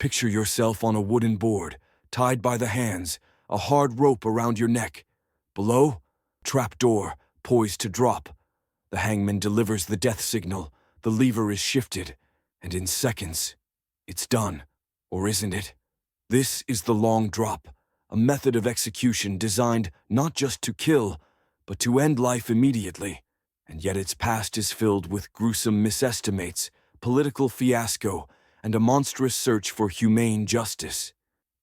Picture yourself on a wooden board, tied by the hands, a hard rope around your neck. Below, trapdoor, poised to drop. The hangman delivers the death signal, the lever is shifted, and in seconds, it's done. Or isn't it? This is the long drop, a method of execution designed not just to kill, but to end life immediately. And yet its past is filled with gruesome misestimates, political fiasco, and a monstrous search for humane justice.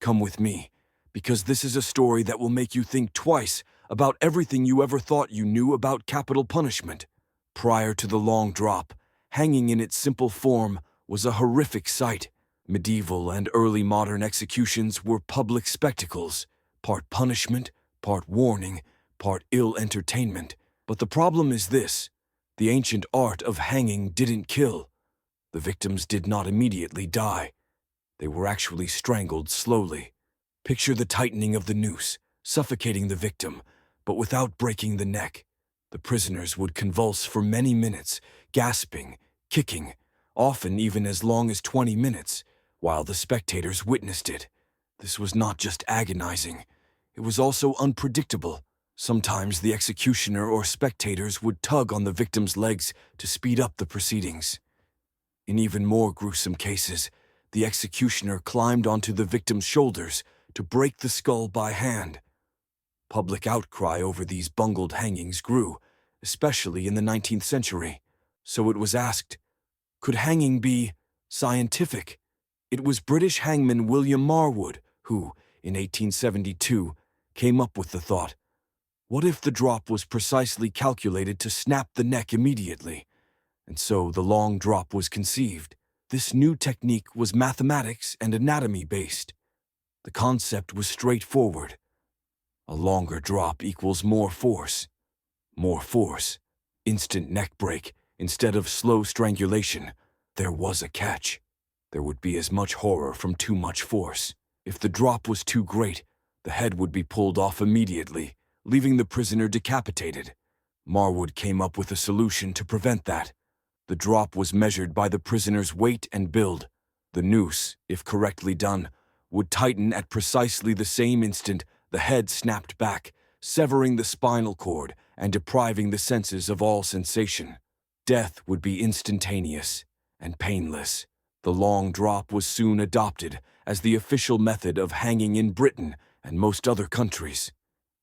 Come with me, because this is a story that will make you think twice about everything you ever thought you knew about capital punishment. Prior to the long drop, hanging in its simple form was a horrific sight. Medieval and early modern executions were public spectacles, part punishment, part warning, part ill entertainment. But the problem is this: the ancient art of hanging didn't kill. The victims did not immediately die. They were actually strangled slowly. Picture the tightening of the noose, suffocating the victim, but without breaking the neck. The prisoners would convulse for many minutes, gasping, kicking, often even as long as 20 minutes, while the spectators witnessed it. This was not just agonizing, it was also unpredictable. Sometimes the executioner or spectators would tug on the victim's legs to speed up the proceedings. In even more gruesome cases, the executioner climbed onto the victim's shoulders to break the skull by hand. Public outcry over these bungled hangings grew, especially in the 19th century. So it was asked, could hanging be scientific? It was British hangman William Marwood who, in 1872, came up with the thought, what if the drop was precisely calculated to snap the neck immediately? And so the long drop was conceived. This new technique was mathematics and anatomy-based. The concept was straightforward. A longer drop equals more force. More force. Instant neck break instead of slow strangulation. There was a catch. There would be as much horror from too much force. If the drop was too great, the head would be pulled off immediately, leaving the prisoner decapitated. Marwood came up with a solution to prevent that. The drop was measured by the prisoner's weight and build. The noose, if correctly done, would tighten at precisely the same instant the head snapped back, severing the spinal cord and depriving the senses of all sensation. Death would be instantaneous and painless. The long drop was soon adopted as the official method of hanging in Britain and most other countries.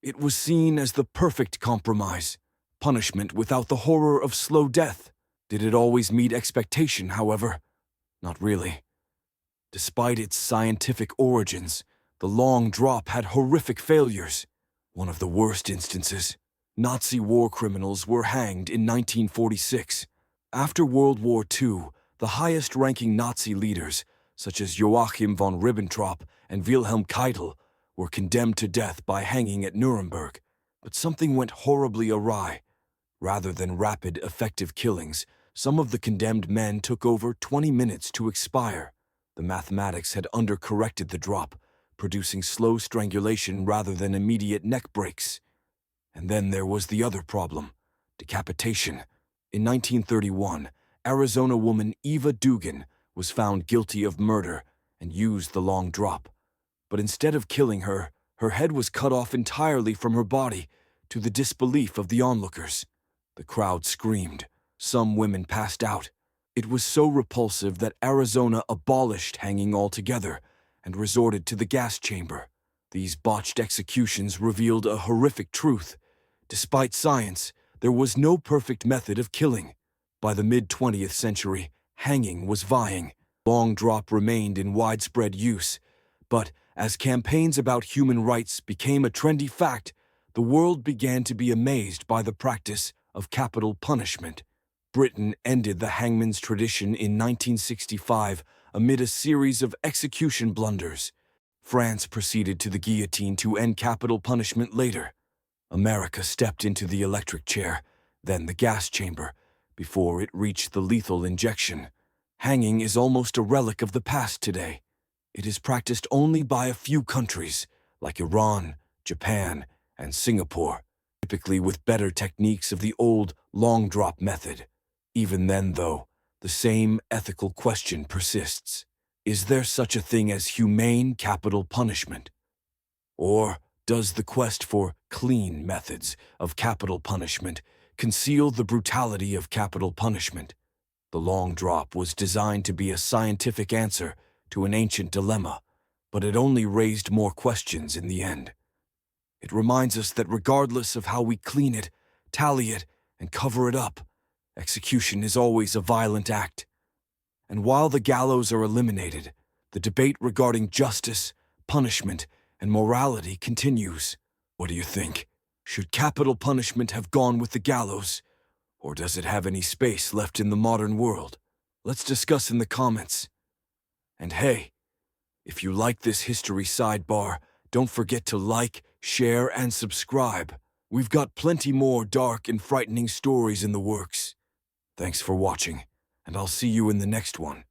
It was seen as the perfect compromise, punishment without the horror of slow death. Did it always meet expectation, however? Not really. Despite its scientific origins, the long drop had horrific failures. One of the worst instances, Nazi war criminals were hanged in 1946. After World War II, the highest-ranking Nazi leaders, such as Joachim von Ribbentrop and Wilhelm Keitel, were condemned to death by hanging at Nuremberg. But something went horribly awry. Rather than rapid, effective killings, some of the condemned men took over 20 minutes to expire. The mathematics had undercorrected the drop, producing slow strangulation rather than immediate neck breaks. And then there was the other problem, decapitation. In 1931, Arizona woman Eva Dugan was found guilty of murder and used the long drop. But instead of killing her, her head was cut off entirely from her body, to the disbelief of the onlookers. The crowd screamed. Some women passed out. It was so repulsive that Arizona abolished hanging altogether and resorted to the gas chamber. These botched executions revealed a horrific truth. Despite science, there was no perfect method of killing. By the mid-20th century, hanging was vying. Long drop remained in widespread use. But as campaigns about human rights became a trendy fact, the world began to be amazed by the practice of capital punishment. Britain ended the hangman's tradition in 1965 amid a series of execution blunders. France proceeded to the guillotine to end capital punishment later. America stepped into the electric chair, then the gas chamber, before it reached the lethal injection. Hanging is almost a relic of the past today. It is practiced only by a few countries, like Iran, Japan, and Singapore, typically with better techniques of the old long drop method. Even then, though, the same ethical question persists. Is there such a thing as humane capital punishment? Or does the quest for clean methods of capital punishment conceal the brutality of capital punishment? The long drop was designed to be a scientific answer to an ancient dilemma, but it only raised more questions in the end. It reminds us that regardless of how we clean it, tally it, and cover it up, execution is always a violent act. And while the gallows are eliminated, the debate regarding justice, punishment, and morality continues. What do you think? Should capital punishment have gone with the gallows? Or does it have any space left in the modern world? Let's discuss in the comments. And hey, if you like this history sidebar, don't forget to like, share, and subscribe. We've got plenty more dark and frightening stories in the works. Thanks for watching, and I'll see you in the next one.